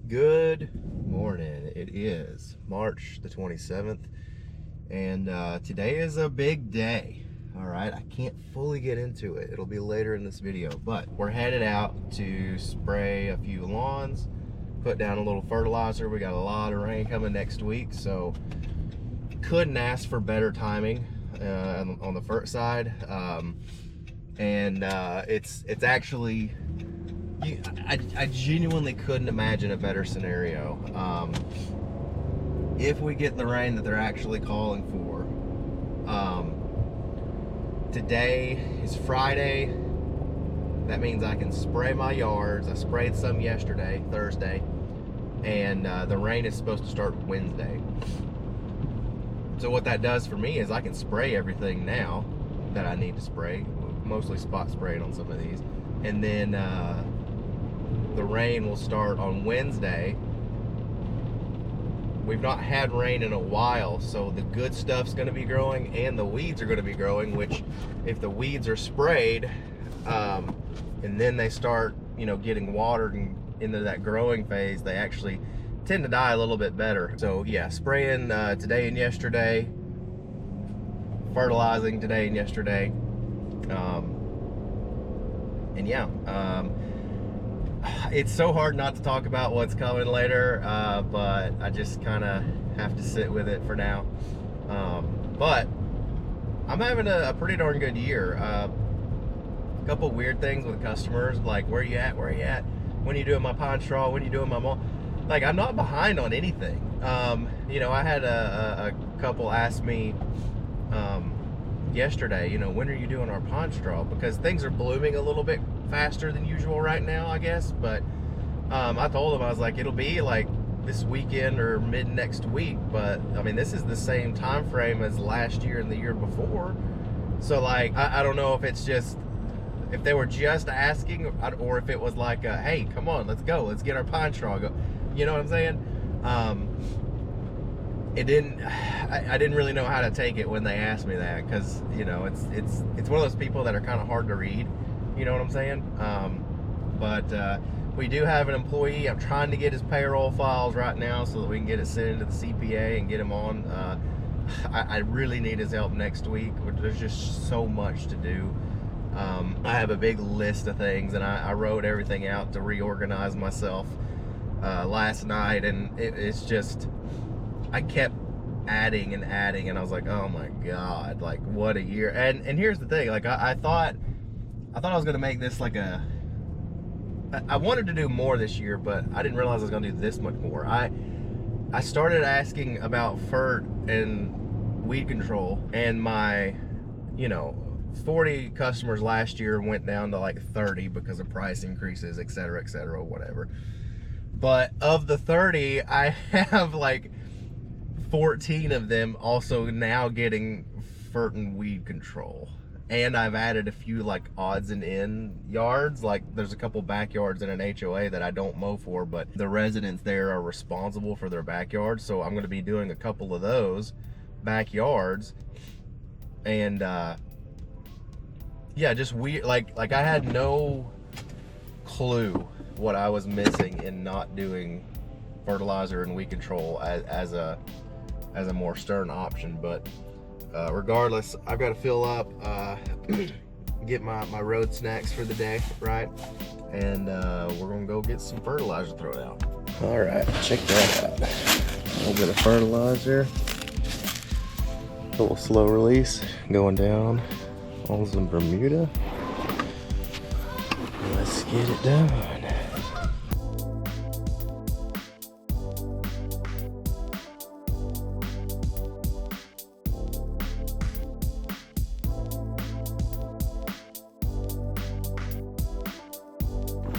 Good morning. It is March the 27th, and today is a big day. All right, I can't fully get into it. It'll be later in this video, but we're headed out to spray a few lawns, put down a little fertilizer. We got a lot of rain coming next week, so couldn't ask for better timing on the first side. It's actually, I genuinely couldn't imagine a better scenario. If we get the rain that they're actually calling for. Today is Friday. That means I can spray my yards. I sprayed some yesterday, Thursday, and the rain is supposed to start Wednesday. So what that does for me is I can spray everything now that I need to spray, mostly spot spraying on some of these, and then the rain will start on Wednesday. We've not had rain in a while, so the good stuff's going to be growing and the weeds are going to be growing, which if the weeds are sprayed and then they start, getting watered and into that growing phase, they actually tend to die a little bit better. So yeah, spraying today and yesterday, fertilizing today and yesterday, it's so hard not to talk about what's coming later, but I just kind of have to sit with it for now. But I'm having a pretty darn good year. A couple weird things with customers, like where you at, when are you doing my pine straw, when are you doing my mulch. Like, I'm not behind on anything. I had a couple ask me yesterday, when are you doing our pine straw? Because things are blooming a little bit faster than usual right now, I guess. But I told them, I was like, it'll be like this weekend or mid next week. But I mean, this is the same time frame as last year and the year before. So like, I don't know if it's just, if they were just asking, or if it was like, hey, come on, let's go, let's get our pine straw go. You know what I'm saying? I didn't really know how to take it when they asked me that, because it's one of those people that are kind of hard to read. You know what I'm saying? But we do have an employee. I'm trying to get his payroll files right now so that we can get it sent into the CPA and get him on. I really need his help next week. There's just so much to do. I have a big list of things, and I wrote everything out to reorganize myself last night, and it's just, I kept adding and adding, and I was like, oh my god, like, what a year. And here's the thing, like, I thought I was gonna make this like I wanted to do more this year, but I didn't realize I was gonna do this much more. I started asking about fert and weed control, and my 40 customers last year went down to like 30 because of price increases, etc., whatever. But of the 30, I have like 14 of them also now getting fert and weed control. And I've added a few like odds and end yards. Like, there's a couple backyards in an HOA that I don't mow for, but the residents there are responsible for their backyards. So I'm going to be doing a couple of those backyards. And yeah, just weird. Like I had no clue what I was missing in not doing fertilizer and weed control as a more stern option. But regardless, I've got to fill up, get my road snacks for the day, right? And we're gonna go get some fertilizer to throw out. All right, check that out. A little bit of fertilizer, a little slow release going down on some Bermuda. Let's get it done.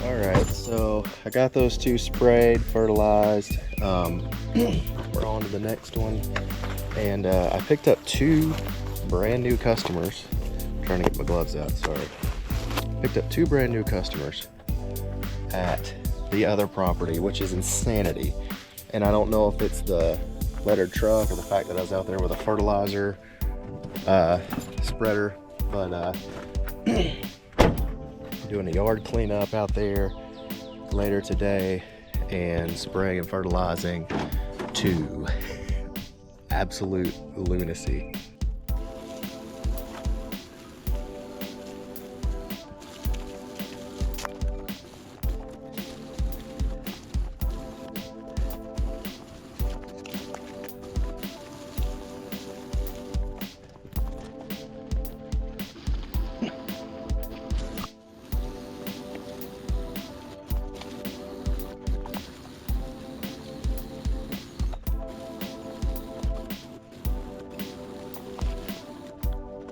Alright, so I got those two sprayed, fertilized. We're on to the next one. And I picked up two brand new customers. I'm trying to get my gloves out, sorry. Picked up two brand new customers at the other property, which is insanity. And I don't know if it's the lettered truck or the fact that I was out there with a fertilizer spreader, but doing a yard cleanup out there later today, and spraying and fertilizing to absolute lunacy.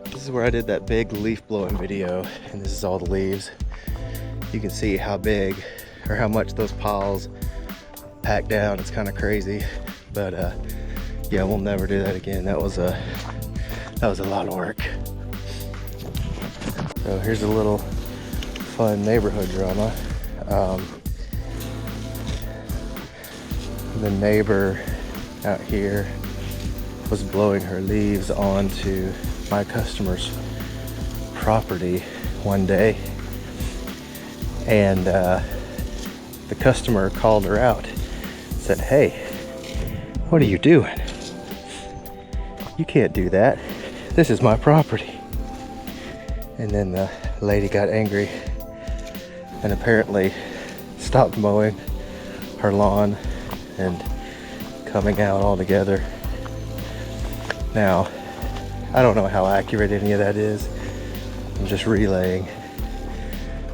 This is where I did that big leaf blowing video, and this is all the leaves. You can see how big or how much those piles pack down. It's kind of crazy, but yeah, we'll never do that again. That was a lot of work. So here's a little fun neighborhood drama. The neighbor out here was blowing her leaves onto my customer's property one day, and the customer called her out, said, "Hey, what are you doing? You can't do that. This is my property." And then the lady got angry and apparently stopped mowing her lawn and coming out altogether. Now, I don't know how accurate any of that is. I'm just relaying.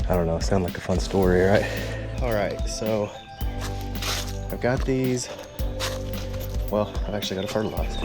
I don't know, sound like a fun story, right? All right, so I've got these. Well, I've actually got to fertilize.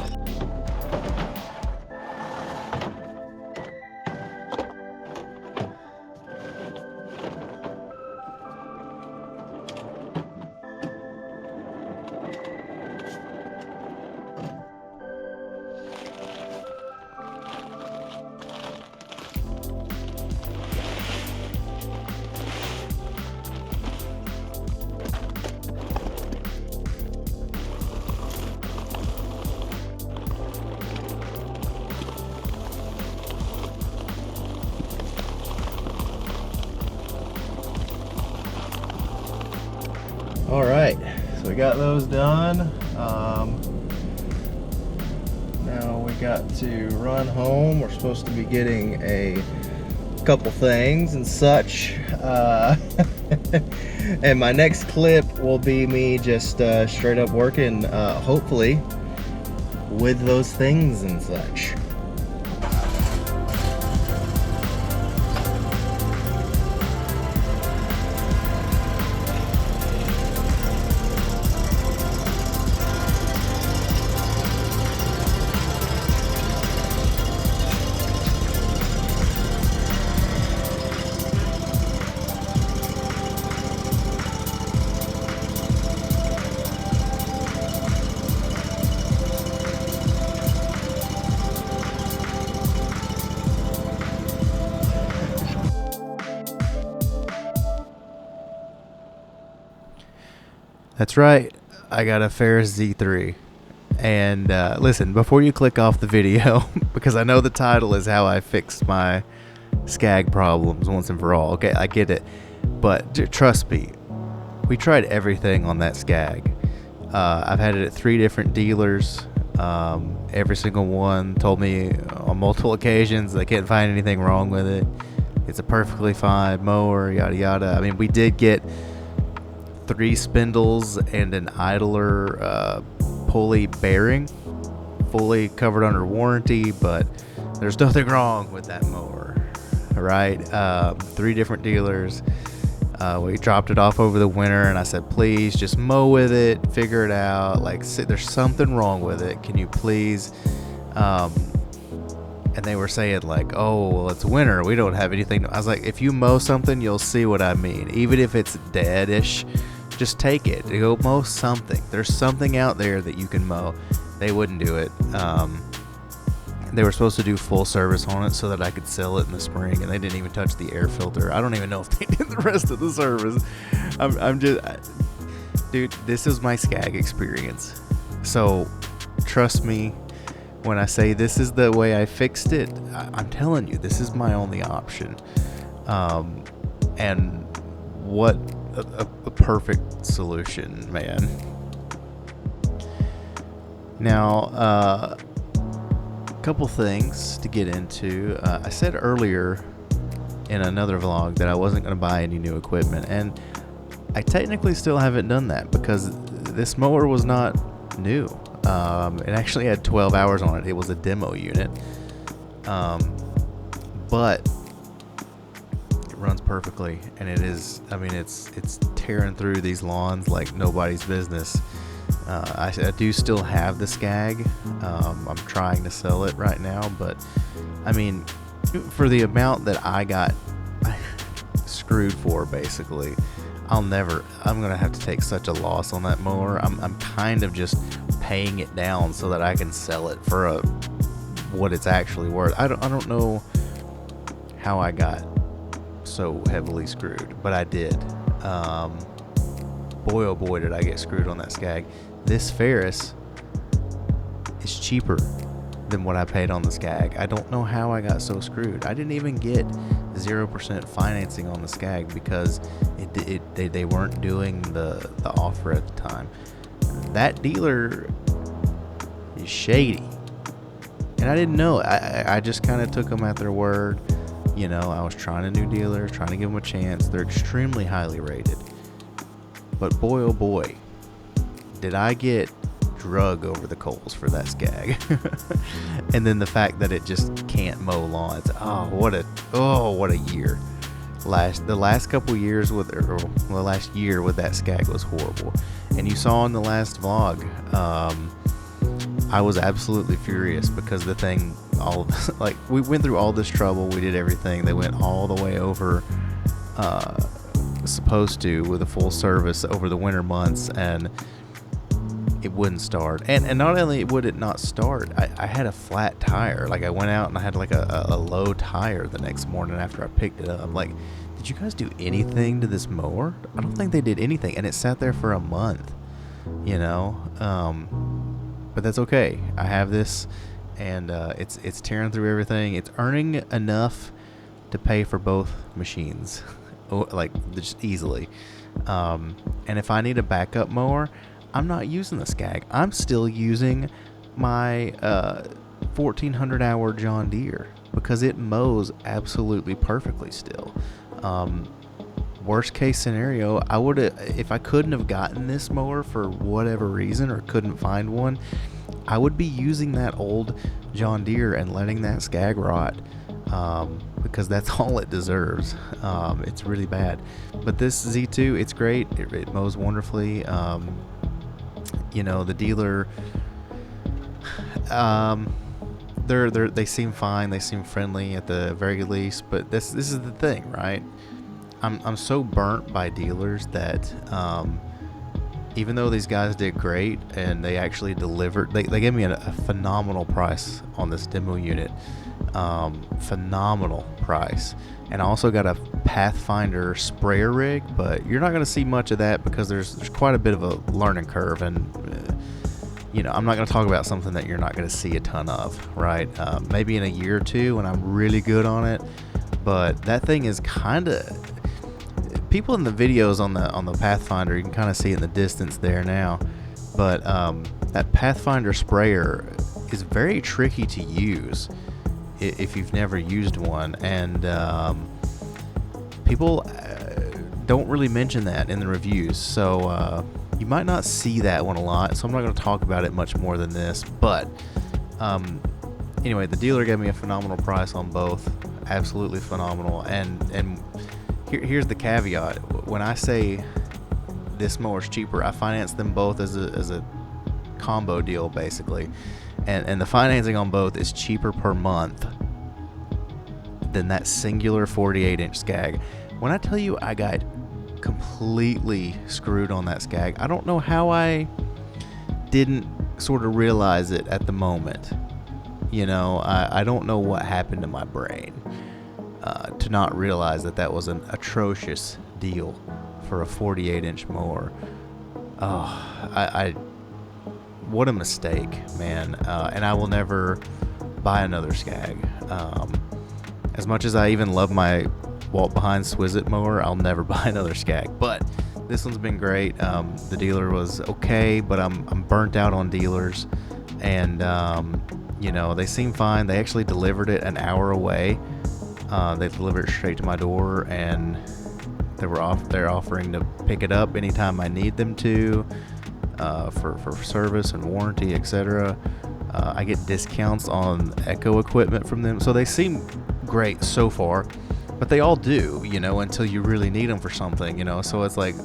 All right, so we got those done. Now we got to run home. We're supposed to be getting a couple things and such. And my next clip will be me just straight up working, hopefully, with those things and such. That's right, I got a Ferris Z3. And listen, before you click off the video, because I know the title is how I fixed my Scag problems once and for all. Okay, I get it. But trust me, we tried everything on that Scag. I've had it at 3 different dealers. Every single one told me on multiple occasions they can't find anything wrong with it. It's a perfectly fine mower, yada yada. I mean, we did get 3 spindles and an idler pulley bearing, fully covered under warranty, but there's nothing wrong with that mower, right? 3 different dealers. We dropped it off over the winter, and I said, please just mow with it, figure it out. Like, there's something wrong with it. Can you please? And they were saying like, oh, well, it's winter, we don't have anything. I was like, if you mow something, you'll see what I mean. Even if it's dead-ish, just take it. Go mow something. There's something out there that you can mow. They wouldn't do it. They were supposed to do full service on it so that I could sell it in the spring, and they didn't even touch the air filter. I don't even know if they did the rest of the service. Dude, this is my Scag experience. So trust me when I say this is the way I fixed it. I'm telling you, this is my only option. And what a perfect solution, man. Now, a couple things to get into. I said earlier in another vlog that I wasn't going to buy any new equipment, and I technically still haven't done that because this mower was not new. It actually had 12 hours on it. It was a demo unit, but it runs perfectly, and it is, I mean, it's tearing through these lawns like nobody's business. I do still have the Scag. I'm trying to sell it right now, but I mean, for the amount that I got screwed for, basically, I'm gonna have to take such a loss on that mower. I'm kind of just paying it down so that I can sell it for what it's actually worth. I don't know how I got so heavily screwed, but I did. Boy oh boy did I get screwed on that Scag. This Ferris is cheaper than what I paid on the Scag. I don't know how I got so screwed. I didn't even get 0% financing on the Scag because they weren't doing the offer at the time. That dealer is shady, and I didn't know. I just kind of took them at their word. You know, I was trying a new dealer, trying to give them a chance. They're extremely highly rated, but boy oh boy, did I get drug over the coals for that Scag. And then the fact that it just can't mow lawns. What a year. The last couple years the last year with that Scag was horrible. And you saw in the last vlog, I was absolutely furious because the thing, like, we went through all this trouble, we did everything. They went all the way over, supposed to, with a full service over the winter months, and it wouldn't start. And not only would it not start, I had a flat tire. Like, I went out and I had like a low tire the next morning after I picked it up. Like, did you guys do anything to this mower? I don't think they did anything, and it sat there for a month, you know. But that's okay. I have this, and it's tearing through everything. It's earning enough to pay for both machines, like, just easily. And if I need a backup mower, I'm not using the Scag. I'm still using my 1400 hour John Deere because it mows absolutely perfectly still. Worst case scenario, I would have, if I couldn't have gotten this mower for whatever reason or couldn't find one, I would be using that old John Deere and letting that Scag rot, because that's all it deserves. It's really bad. But this Z2, it's great. It mows wonderfully. You know, the dealer, they seem fine. They seem friendly at the very least. But this is the thing, right? I'm so burnt by dealers that even though these guys did great and they actually delivered, they gave me a phenomenal price on this demo unit. Phenomenal price. And I also got a Pathfinder sprayer rig, but you're not going to see much of that because there's quite a bit of a learning curve, and you know, I'm not going to talk about something that you're not going to see a ton of, right? Maybe in a year or two when I'm really good on it, but that thing is kind of, people in the videos on the Pathfinder, you can kind of see it in the distance there now, but that Pathfinder sprayer is very tricky to use if you've never used one, and people don't really mention that in the reviews, so you might not see that one a lot, so I'm not going to talk about it much more than this. But anyway, the dealer gave me a phenomenal price on both, absolutely phenomenal. And here's the caveat: when I say this mower's cheaper, I financed them both as a combo deal, basically. And the financing on both is cheaper per month than that singular 48-inch Scag. When I tell you I got completely screwed on that Scag, I don't know how I didn't sort of realize it at the moment. You know, I don't know what happened to my brain to not realize that was an atrocious deal for a 48-inch mower. What a mistake, man. And I will never buy another Scag. As much as I even love my Walt Behind Swizzit mower, I'll never buy another Scag. But This one's been great. The dealer was okay, but I'm burnt out on dealers, and they seem fine. They actually delivered it an hour away. They delivered it straight to my door, and they're offering to pick it up anytime I need them to, for service and warranty, etc. I get discounts on Echo equipment from them, so they seem great so far. But they all do, until you really need them for something, so it's like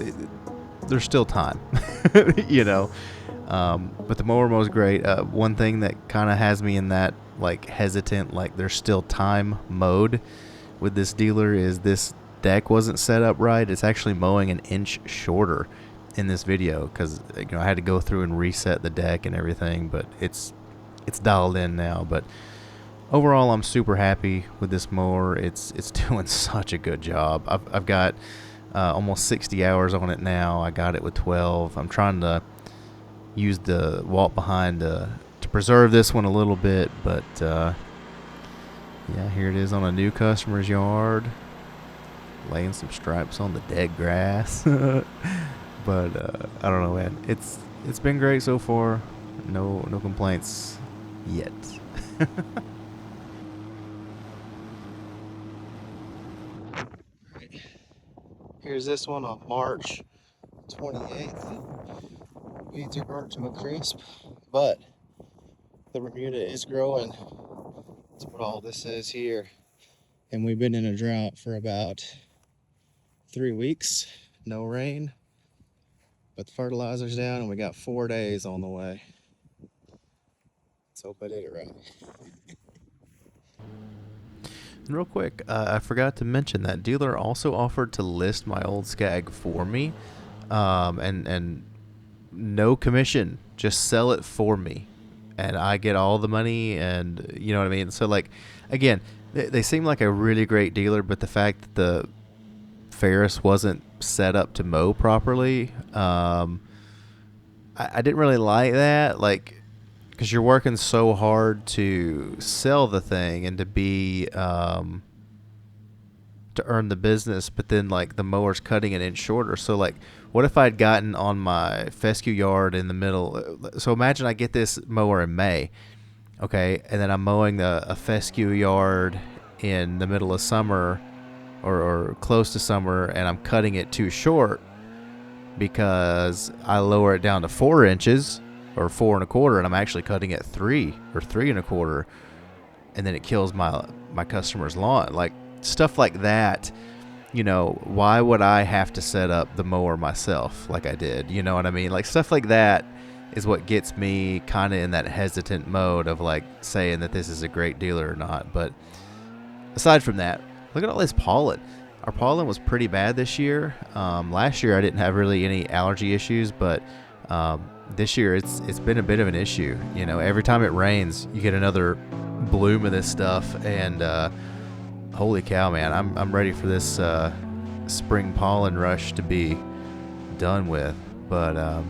there's still time, But the mower mows great. One thing that kind of has me in that like hesitant, like there's still time mode with this dealer is this deck wasn't set up right. It's actually mowing an inch shorter in this video because I had to go through and reset the deck and everything, but it's dialed in now. But overall, I'm super happy with this mower. It's doing such a good job. I've got almost 60 hours on it now. I got it with 12. I'm trying to use the walk behind to preserve this one a little bit, but yeah, here it is on a new customer's yard, laying some stripes on the dead grass. But I don't know, man. It's been great so far. No complaints yet. Here's this one on March 28th. We took her to a crisp, but the Bermuda is growing. That's what all this is here. And we've been in a drought for about 3 weeks. No rain, but the fertilizer's down and we got 4 days on the way. Let's hope I did it right. Real quick, I forgot to mention that dealer also offered to list my old Scag for me, and no commission, just sell it for me, and I get all the money, and you know what I mean. So like, again, they seem like a really great dealer, but the fact that the Ferris wasn't set up to mow properly, I didn't really like that, like. Because you're working so hard to sell the thing and to be to earn the business, but then like the mower's cutting an inch shorter. So like, what if I'd gotten on my fescue yard in the middle? So imagine I get this mower in May, okay, and then I'm mowing a fescue yard in the middle of summer or close to summer, and I'm cutting it too short because I lower it down to 4 inches. Or 4 1/4, and I'm actually cutting it 3 or 3 1/4, and then it kills my customer's lawn. Like stuff like that, why would I have to set up the mower myself like I did? You know what I mean? Like stuff like that is what gets me kind of in that hesitant mode of like saying that this is a great dealer or not. But aside from that, look at all this pollen. Our pollen was pretty bad this year. Last year I didn't have really any allergy issues, but this year it's been a bit of an issue. Every time it rains, you get another bloom of this stuff, and holy cow, man, I'm ready for this spring pollen rush to be done with. But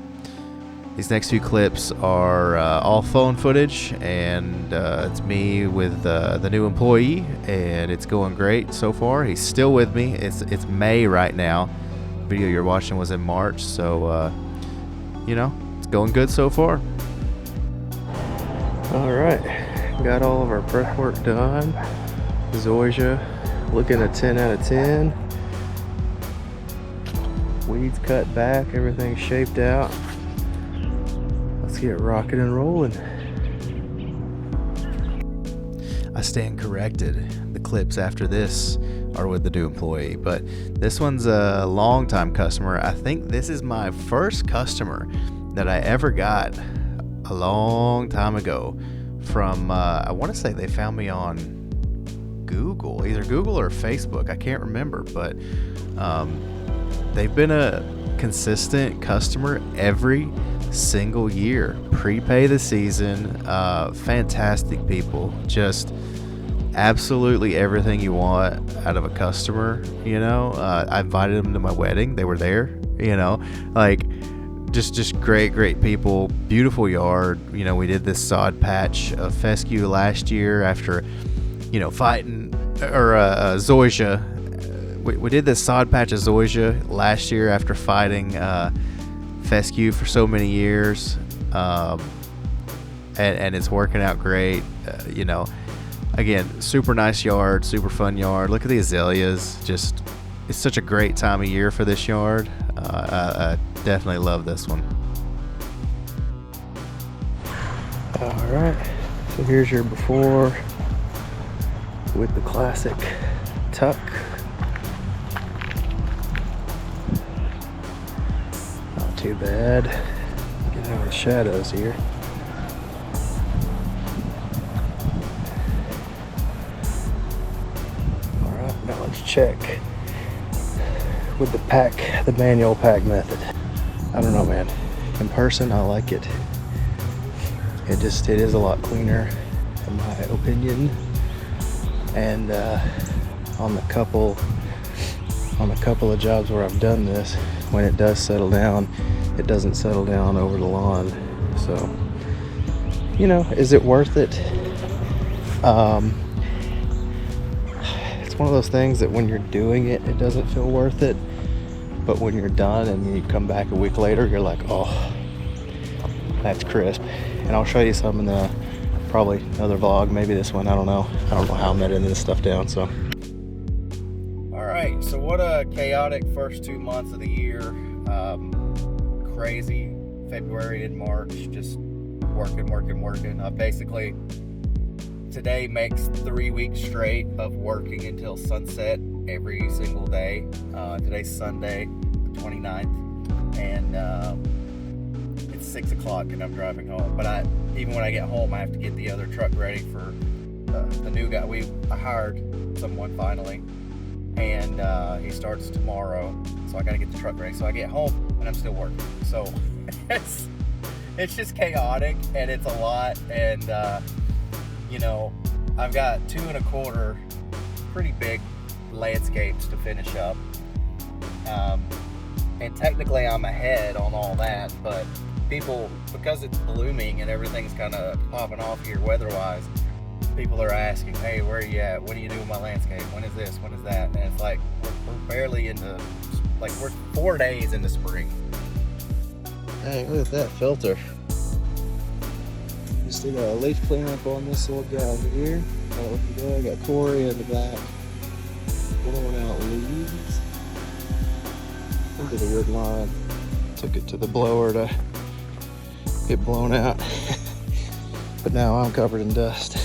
these next few clips are all phone footage, and it's me with the new employee, and it's going great so far. He's still with me. It's May right now. The video you're watching was in March, so it's going good so far. All right, got all of our prep work done. Zoysia looking a 10 out of 10. Weeds cut back, everything shaped out. Let's get rocking and rolling. I stand corrected. The clips after this are with the new employee, but this one's a long-time customer. I think this is my first customer that I ever got a long time ago from, I want to say they found me on Google, either Google or Facebook. I can't remember, but they've been a consistent customer every single year. Prepay the season. Fantastic people. Just absolutely everything you want out of a customer. I invited them to my wedding. They were there. Like just great people. Beautiful yard. We did this sod patch of fescue last year after fighting, or Zoysia we did this sod patch of zoysia last year after fighting fescue for so many years, and it's working out great. You know, again, super nice yard, super fun yard. Look at the azaleas. Just, it's such a great time of year for this yard. I definitely love this one. All right, so here's your before with the classic tuck. Not too bad. Get out of the shadows here. All right, now let's check with the manual pack method. I don't know, man. In person, I like it. It is a lot cleaner, in my opinion. And on the couple of jobs where I've done this, when it does settle down, it doesn't settle down over the lawn. So, you know, is it worth it? It's one of those things that when you're doing it, it doesn't feel worth it. But when you're done and you come back a week later, you're like, oh, that's crisp. And I'll show you some in the probably another vlog, maybe this one. I don't know how I'm editing this stuff down. So, all right, so what a chaotic first 2 months of the year. Crazy February and March, just working. Basically, today makes 3 weeks straight of working until sunset every single day. Today's Sunday, the 29th, and it's 6 o'clock and I'm driving home. But even when I get home, I have to get the other truck ready for the new guy. I hired someone finally, and he starts tomorrow, so I got to get the truck ready. So I get home and I'm still working. So it's just chaotic and it's a lot. And you know, I've got 2.25 pretty big landscapes to finish up. And technically I'm ahead on all that, but people, because it's blooming and everything's kind of popping off here weather-wise, people are asking, hey, where are you at? What do you do with my landscape? When is this? When is that? And it's like, we're barely into, like, we're 4 days into spring. Hey, look at that filter. Just did a leaf cleanup on this little guy here. I got Corey in the back blowing out leaves. Did a weird line. Took it to the blower to get blown out. But now I'm covered in dust.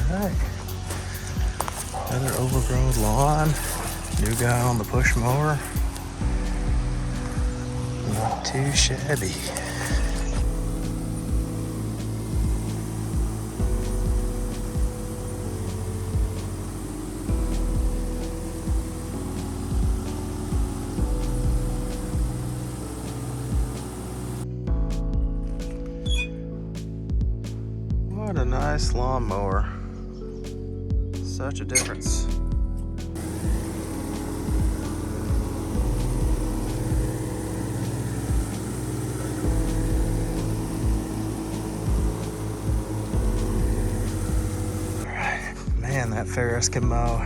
Alright. Another overgrown lawn. New guy on the push mower. Not too shabby. What a nice lawnmower. Such a difference. Alright, man, that Ferris can mow.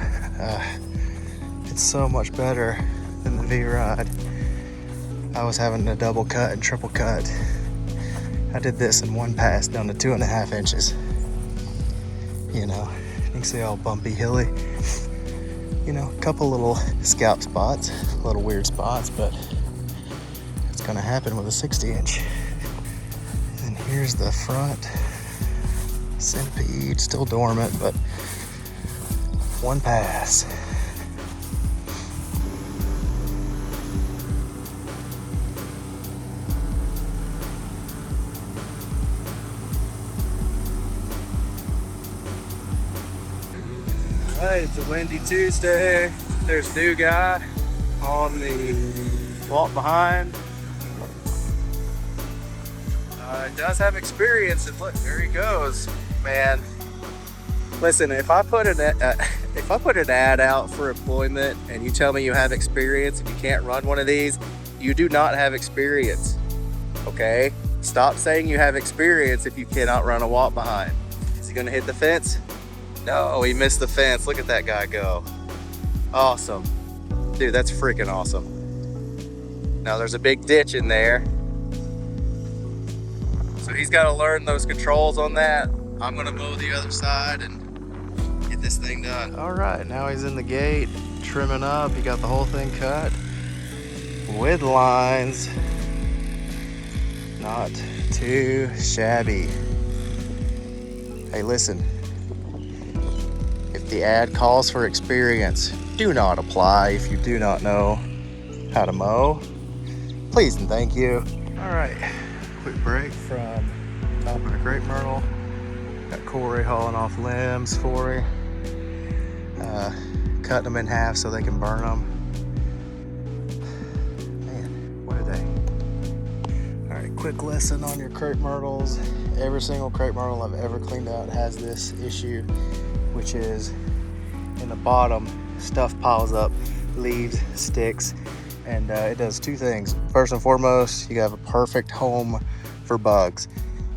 It's so much better than the V-Rod. I was having a double cut and triple cut. I did this in one pass down to 2.5 inches. You know, you can see how bumpy, hilly. You know, a couple little scalp spots, little weird spots, but it's gonna happen with a 60-inch. And here's the front centipede, still dormant, but one pass. Alright, it's a windy Tuesday. There's a new guy on the walk behind. He does have experience, and look, there he goes. Man, listen, if I put an ad out for employment and you tell me you have experience and you can't run one of these, you do not have experience. Okay? Stop saying you have experience if you cannot run a walk behind. Is he gonna hit the fence? No, he missed the fence. Look at that guy go. Awesome. Dude, that's freaking awesome. Now there's a big ditch in there. So he's got to learn those controls on that. I'm gonna mow the other side and get this thing done. All right, now he's in the gate, trimming up. He got the whole thing cut with lines. Not too shabby. Hey, listen. If the ad calls for experience, do not apply if you do not know how to mow. Please and thank you. All right, quick break from topping a crepe myrtle. Got Corey hauling off limbs for me. Cutting them in half so they can burn them. Man, what are they? All right, quick lesson on your crepe myrtles. Every single crepe myrtle I've ever cleaned out has this issue, which is in the bottom, stuff piles up, leaves, sticks, and it does two things. First and foremost, you have a perfect home for bugs.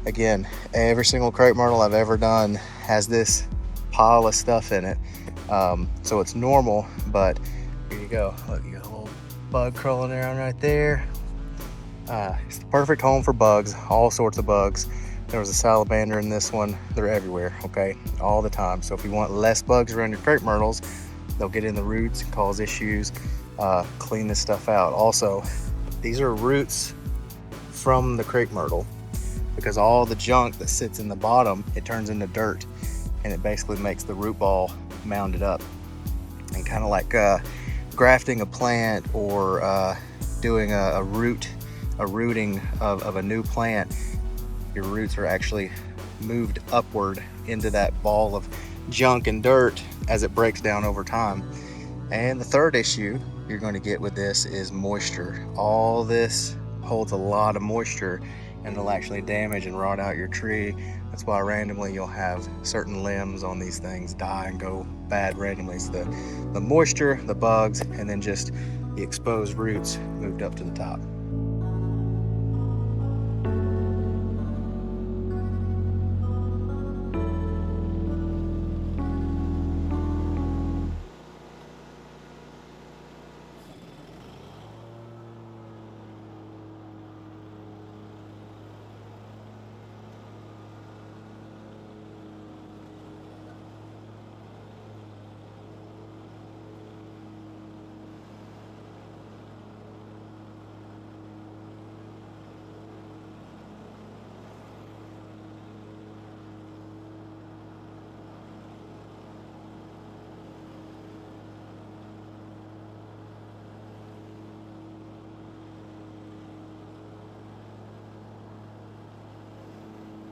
Again, every single crepe myrtle I've ever done has this pile of stuff in it. So it's normal, but here you go. Look, you got a little bug crawling around right there. It's the perfect home for bugs, all sorts of bugs. There was a salamander in this one. They're everywhere, okay? All the time. So if you want less bugs around your crepe myrtles, they'll get in the roots and cause issues. Clean this stuff out. Also, these are roots from the crepe myrtle, because all the junk that sits in the bottom, it turns into dirt, and it basically makes the root ball mounded up. And kind of like grafting a plant or doing a rooting of a new plant, your roots are actually moved upward into that ball of junk and dirt as it breaks down over time. And the third issue you're going to get with this is moisture. All this holds a lot of moisture, and it'll actually damage and rot out your tree. That's why randomly you'll have certain limbs on these things die and go bad randomly. It's the moisture, the bugs, and then just the exposed roots moved up to the top.